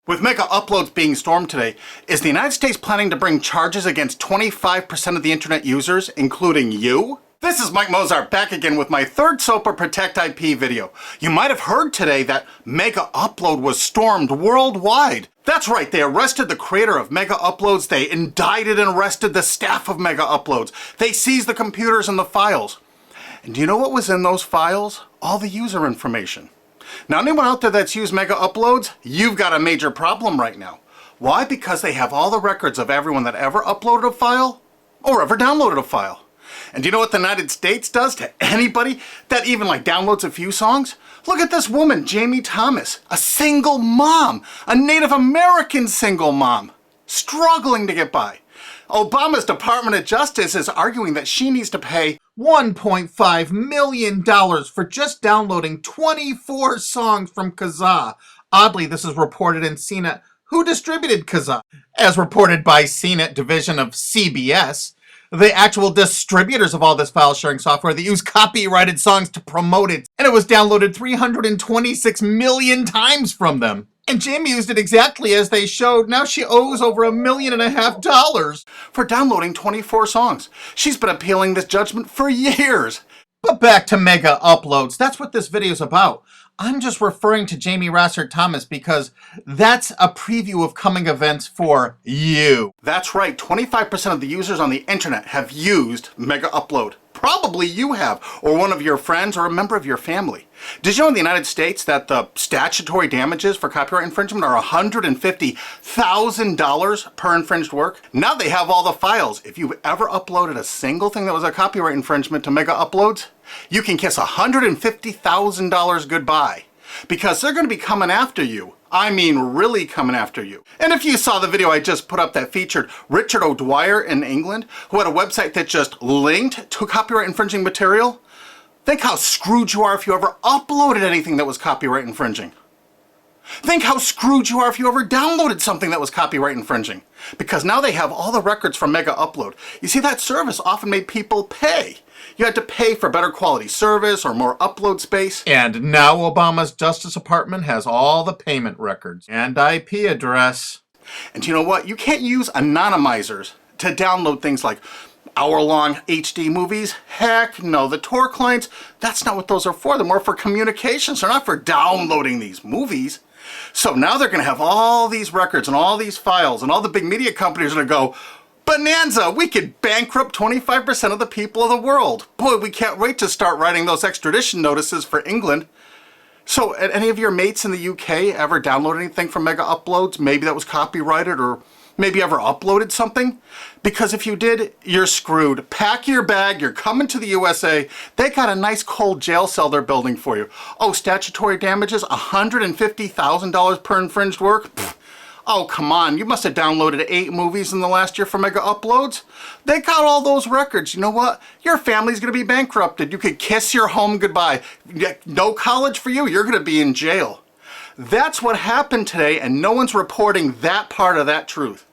With mega uploads being stormed today, is the United States planning to bring charges against 25% of the internet users, including you? This is Mike Mozart back again with my third SOPA Protect IP video. You might have heard today that Mega Upload was stormed worldwide. That's right, they arrested the creator of Mega Uploads, they indicted and arrested the staff of Mega Uploads, they seized the computers and the files. And do you know what was in those files? All the user information. Now, anyone out there that's used Mega Uploads, you've got a major problem right now. Why? Because they have all the records of everyone that ever uploaded a file or ever downloaded a file. And do you know what the United States does to anybody that even downloads a few songs? Look at this woman, Jamie Thomas, a single mom, a Native American single mom, struggling to get by. Obama's Department of Justice is arguing that she needs to pay $1.5 million for just downloading 24 songs from Kazaa. Oddly, this is reported in CNET. Who distributed Kazaa? As reported by CNET division of CBS, the actual distributors of all this file sharing software that use copyrighted songs to promote it. And it was downloaded 326 million times from them. And Jamie used it exactly as they showed. Now she owes over $1.5 million for downloading 24 songs. She's been appealing this judgment for years. But back to Mega Uploads. That's what this video is about. I'm just referring to Jamie Rossert Thomas because that's a preview of coming events for you. That's right, 25% of the users on the internet have used Mega Upload. Probably you have, or one of your friends, or a member of your family. Did you know in the United States that the statutory damages for copyright infringement are $150,000 per infringed work? Now they have all the files. If you've ever uploaded a single thing that was a copyright infringement to Mega Uploads, you can kiss $150,000 goodbye. Because they're going to be coming after you. I mean, really coming after you. And if you saw the video I just put up that featured Richard O'Dwyer in England, who had a website that just linked to copyright infringing material, think how screwed you are if you ever uploaded anything that was copyright infringing. Think how screwed you are if you ever downloaded something that was copyright infringing. Because now they have all the records from Mega Upload. You see, that service often made people pay. You had to pay for better quality service or more upload space. And now Obama's Justice Department has all the payment records and IP address. And you know what? You can't use anonymizers to download things like hour-long HD movies. Heck no, the Tor clients, that's not what those are for. They're more for communications. They're not for downloading these movies. So now they're going to have all these records and all these files, and all the big media companies are going to go, bonanza, we could bankrupt 25% of the people of the world. Boy, we can't wait to start writing those extradition notices for England. So, any of your mates in the UK ever download anything from Mega Uploads? Maybe that was copyrighted, or maybe ever uploaded something? Because if you did, you're screwed. Pack your bag, you're coming to the USA. They got a nice cold jail cell they're building for you. Oh, statutory damages, $150,000 per infringed work? Pfft. Oh, come on, you must have downloaded 8 movies in the last year for Mega Uploads. They got all those records. You know what? Your family's gonna be bankrupted. You could kiss your home goodbye. No college for you, you're gonna be in jail. That's what happened today, and no one's reporting that part of that truth.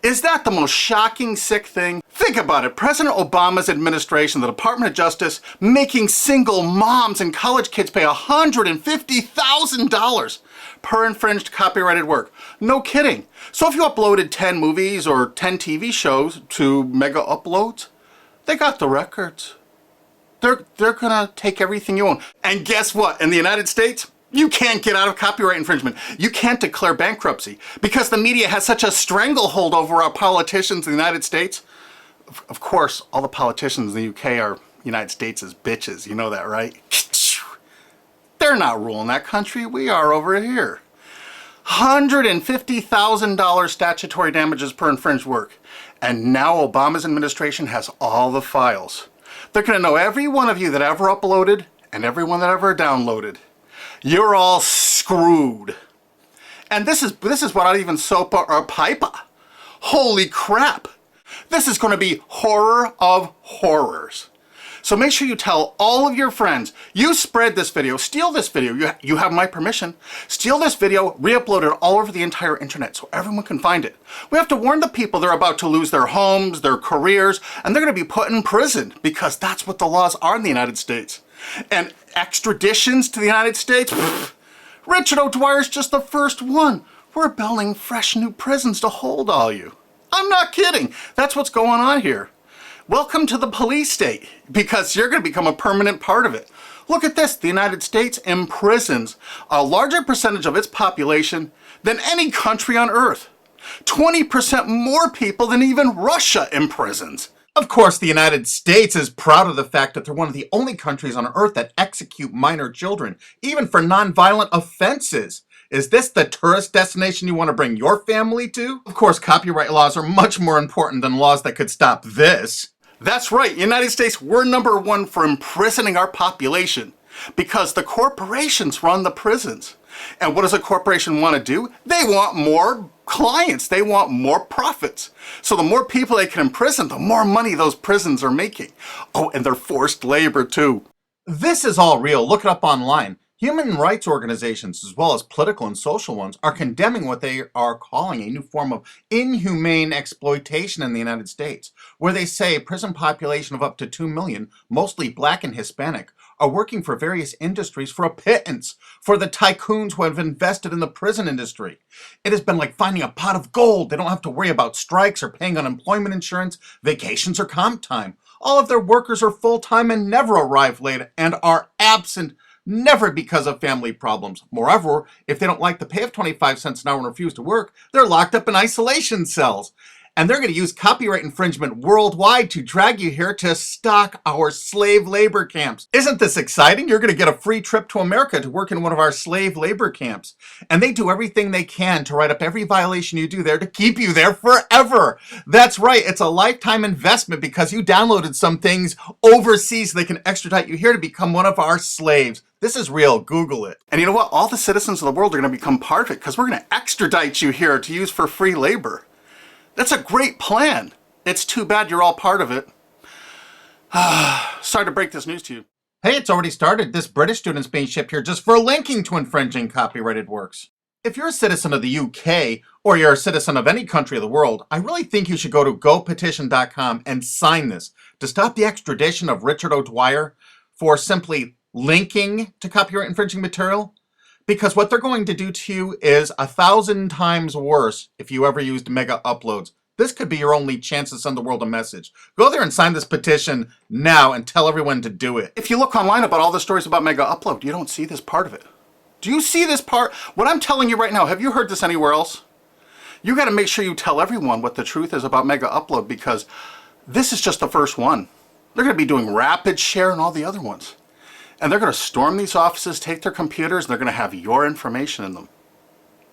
Is that the most shocking, sick thing? Think about it. President Obama's administration, the Department of Justice, making single moms and college kids pay $150,000 per infringed copyrighted work. No kidding. So if you uploaded 10 movies or 10 TV shows to Mega Uploads, they got the records. They're gonna take everything you own. And guess what? In the United States, you can't get out of copyright infringement. You can't declare bankruptcy because the media has such a stranglehold over our politicians in the United States. Of course, all the politicians in the UK are United States' bitches. You know that, right? They're not ruling that country. We are over here. $150,000 statutory damages per infringed work. And now Obama's administration has all the files. They're going to know every one of you that ever uploaded and everyone that ever downloaded. You're all screwed. And this is without even SOPA or PIPA. Holy crap. This is going to be horror of horrors. So make sure you tell all of your friends, you spread this video, steal this video, you have my permission, steal this video, re-upload it all over the entire internet so everyone can find it. We have to warn the people they're about to lose their homes, their careers, and they're going to be put in prison because that's what the laws are in the United States. And extraditions to the United States? Richard O'Dwyer's just the first one. We're building fresh new prisons to hold all you. I'm not kidding. That's what's going on here. Welcome to the police state, because you're going to become a permanent part of it. Look at this. The United States imprisons a larger percentage of its population than any country on earth. 20% more people than even Russia imprisons. Of course, the United States is proud of the fact that they're one of the only countries on earth that execute minor children, even for nonviolent offenses. Is this the tourist destination you want to bring your family to? Of course, copyright laws are much more important than laws that could stop this. That's right, United States, we're number one for imprisoning our population because the corporations run the prisons. And what does a corporation want to do? They want more clients. They want more profits. So the more people they can imprison, the more money those prisons are making. Oh, and they're forced labor too. This is all real. Look it up online. Human rights organizations, as well as political and social ones, are condemning what they are calling a new form of inhumane exploitation in the United States, where they say a prison population of up to 2 million, mostly black and Hispanic, are working for various industries for a pittance for the tycoons who have invested in the prison industry. It has been like finding a pot of gold. They don't have to worry about strikes or paying unemployment insurance, vacations, or comp time. All of their workers are full-time and never arrive late and are absent, never because of family problems. Moreover, if they don't like the pay of 25 cents an hour and refuse to work, they're locked up in isolation cells. And they're going to use copyright infringement worldwide to drag you here to stock our slave labor camps. Isn't this exciting? You're going to get a free trip to America to work in one of our slave labor camps. And they do everything they can to write up every violation you do there to keep you there forever. That's right. It's a lifetime investment because you downloaded some things overseas so they can extradite you here to become one of our slaves. This is real. Google it. And you know what? All the citizens of the world are going to become part of it because we're going to extradite you here to use for free labor. That's a great plan. It's too bad you're all part of it. Sorry to break this news to you. Hey, it's already started. This British student's being shipped here just for linking to infringing copyrighted works. If you're a citizen of the UK, or you're a citizen of any country of the world, I really think you should go to gopetition.com and sign this to stop the extradition of Richard O'Dwyer for simply linking to copyright infringing material. Because what they're going to do to you is 1,000 times worse if you ever used Mega Uploads. This could be your only chance to send the world a message. Go there and sign this petition now and tell everyone to do it. If you look online about all the stories about Mega Upload, you don't see this part of it. Do you see this part? What I'm telling you right now, have you heard this anywhere else? You got to make sure you tell everyone what the truth is about Mega Upload because this is just the first one. They're going to be doing Rapid Share and all the other ones. And they're going to storm these offices, take their computers, and they're going to have your information in them.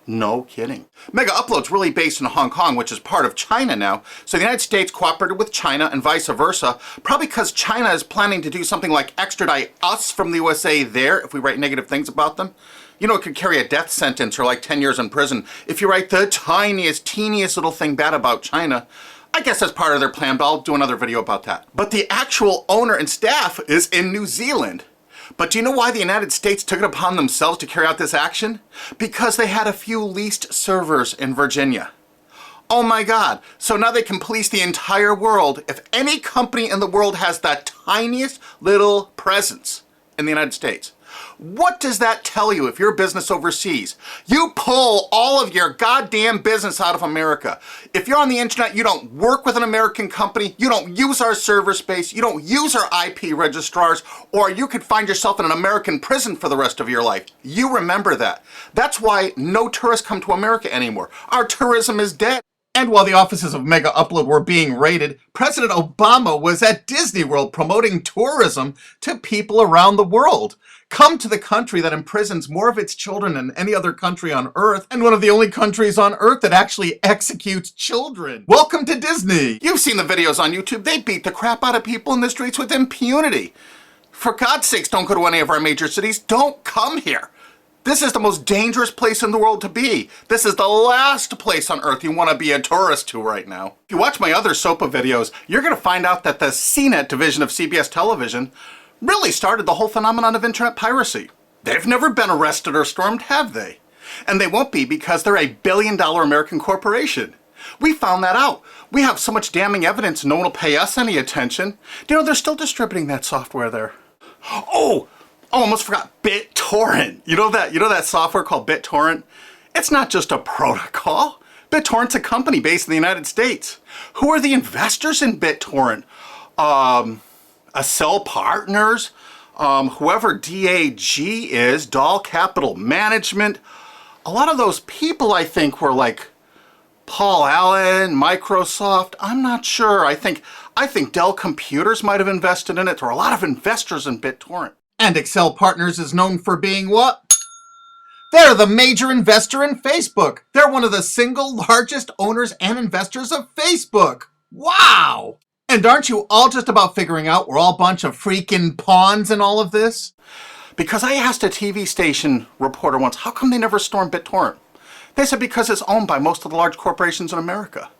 No kidding. Mega Upload's really based in Hong Kong, which is part of China now. So the United States cooperated with China and vice versa, probably because China is planning to do something like extradite us from the USA there if we write negative things about them. You know, it could carry a death sentence or like 10 years in prison if you write the tiniest, teeniest little thing bad about China. I guess that's part of their plan, but I'll do another video about that. But the actual owner and staff is in New Zealand. But do you know why the United States took it upon themselves to carry out this action? Because they had a few leased servers in Virginia. Oh my God. So now they can police the entire world if any company in the world has that tiniest little presence in the United States. What does that tell you if you're a business overseas? You pull all of your goddamn business out of America. If you're on the internet, you don't work with an American company, you don't use our server space, you don't use our IP registrars, or you could find yourself in an American prison for the rest of your life. You remember that. That's why no tourists come to America anymore. Our tourism is dead. And while the offices of Mega Upload were being raided, President Obama was at Disney World promoting tourism to people around the world. Come to the country that imprisons more of its children than any other country on earth, and one of the only countries on earth that actually executes children. Welcome to Disney. You've seen the videos on YouTube. They beat the crap out of people in the streets with impunity. For God's sakes, don't go to any of our major cities. Don't come here. This is the most dangerous place in the world to be. This is the last place on earth you want to be a tourist to right now. If you watch my other SOPA videos, you're going to find out that the CNET division of CBS television really started the whole phenomenon of internet piracy. They've never been arrested or stormed, have they? And they won't be because they're a billion-dollar American corporation. We found that out. We have so much damning evidence no one will pay us any attention. You know, they're still distributing that software there. Oh, almost forgot BitTorrent. You know that software called BitTorrent? It's not just a protocol. BitTorrent's a company based in the United States. Who are the investors in BitTorrent? Accel Partners, whoever DAG is, Dahl Capital Management. A lot of those people, I think, were like Paul Allen, Microsoft. I'm not sure. I think Dell Computers might have invested in it. There are a lot of investors in BitTorrent. And Accel Partners is known for being what? They're the major investor in Facebook. They're one of the single largest owners and investors of Facebook. Wow! And aren't you all just about figuring out we're all a bunch of freaking pawns in all of this? Because I asked a TV station reporter once, how come they never stormed BitTorrent? They said because it's owned by most of the large corporations in America.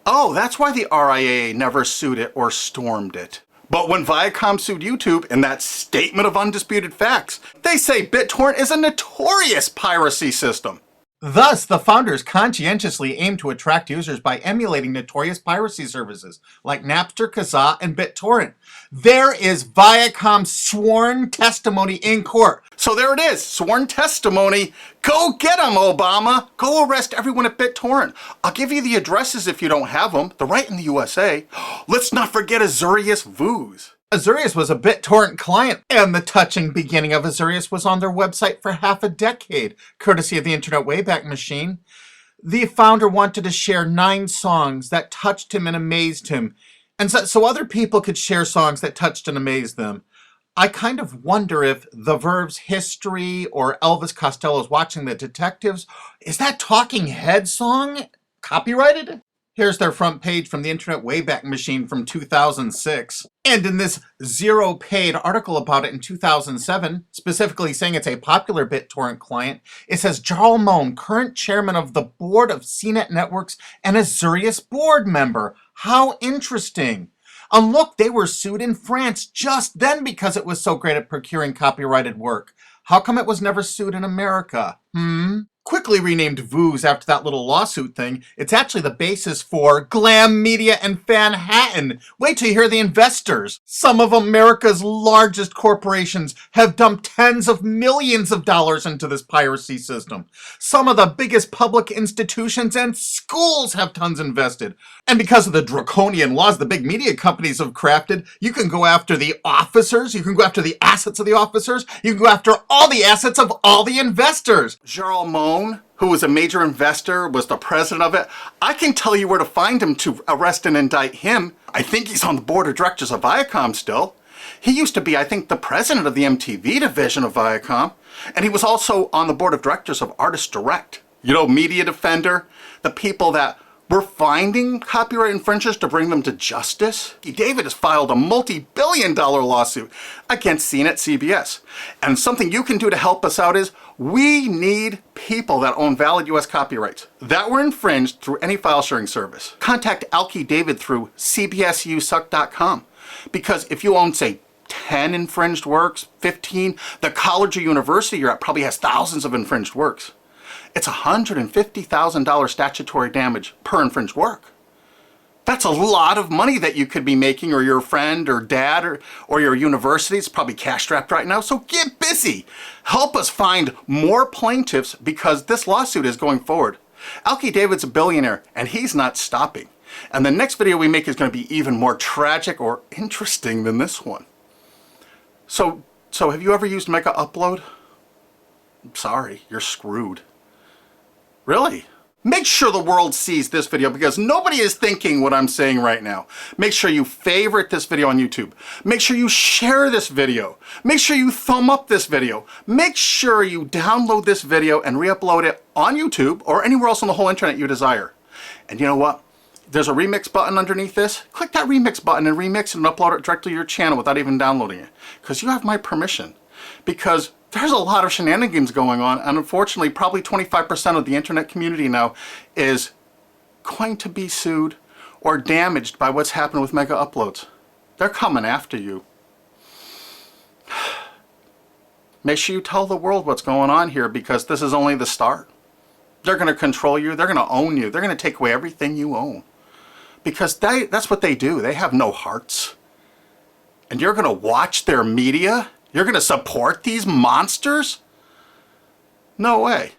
Oh, that's why the RIAA never sued it or stormed it. But when Viacom sued YouTube in that statement of undisputed facts, they say BitTorrent is a notorious piracy system. Thus, the founders conscientiously aim to attract users by emulating notorious piracy services like Napster, Kazaa, and BitTorrent. There is Viacom's sworn testimony in court. So there it is, sworn testimony. Go get them, Obama. Go arrest everyone at BitTorrent. I'll give you the addresses if you don't have them. They're right in the USA. Let's not forget Azurius Vooz. Azurius was a BitTorrent client, and the touching beginning of Azurius was on their website for half a decade, courtesy of the Internet Wayback Machine. The founder wanted to share 9 songs that touched him and amazed him, and so other people could share songs that touched and amazed them. I kind of wonder if The Verve's History or Elvis Costello's Watching the Detectives, is that Talking Head song copyrighted? Here's their front page from the Internet Wayback Machine from 2006. And in this zero paid article about it in 2007, specifically saying it's a popular BitTorrent client, it says Jarl Mohn, current chairman of the board of CNET Networks and Azurius board member. How interesting. And look, they were sued in France just then because it was so great at procuring copyrighted work. How come it was never sued in America? Quickly renamed Vooz after that little lawsuit thing, it's actually the basis for Glam Media and Fanhattan. Wait till you hear the investors. Some of America's largest corporations have dumped tens of millions of dollars into this piracy system. Some of the biggest public institutions and schools have tons invested. And because of the draconian laws the big media companies have crafted, you can go after the officers, you can go after the assets of the officers, you can go after all the assets of all the investors. Jarl Mohn, who was a major investor, was the president of it. I can tell you where to find him to arrest and indict him. I think he's on the board of directors of Viacom still. He used to be, I think, the president of the MTV division of Viacom. And he was also on the board of directors of Artist Direct. You know, Media Defender, the people that were finding copyright infringers to bring them to justice. David has filed a multi-billion-dollar lawsuit against CNET CBS. And something you can do to help us out is we need people that own valid US copyrights that were infringed through any file sharing service. Contact Alki David through cbsusuck.com, because if you own, say, 10 infringed works, 15, the college or university you're at probably has thousands of infringed works. It's $150,000 statutory damage per infringed work. That's a lot of money that you could be making, or your friend or dad or your university is probably cash strapped right now. So get busy. Help us find more plaintiffs because this lawsuit is going forward. Alki David's a billionaire and he's not stopping. And the next video we make is going to be even more tragic or interesting than this one. So have you ever used Mega Upload? I'm sorry, you're screwed. Really? Make sure the world sees this video because nobody is thinking what I'm saying right now. Make sure you favorite this video on YouTube. Make sure you share this video. Make sure you thumb up this video. Make sure you download this video and re-upload it on YouTube or anywhere else on the whole internet you desire. And you know what? There's a remix button underneath this. Click that remix button and remix it and upload it directly to your channel without even downloading it. Because you have my permission. Because there's a lot of shenanigans going on, and unfortunately probably 25% of the internet community now is going to be sued or damaged by what's happened with Mega Uploads. They're coming after you. Make sure you tell the world what's going on here because this is only the start. They're going to control you. They're going to own you. They're going to take away everything you own. Because that's what they do. They have no hearts. And you're going to watch their media? You're going to support these monsters? No way.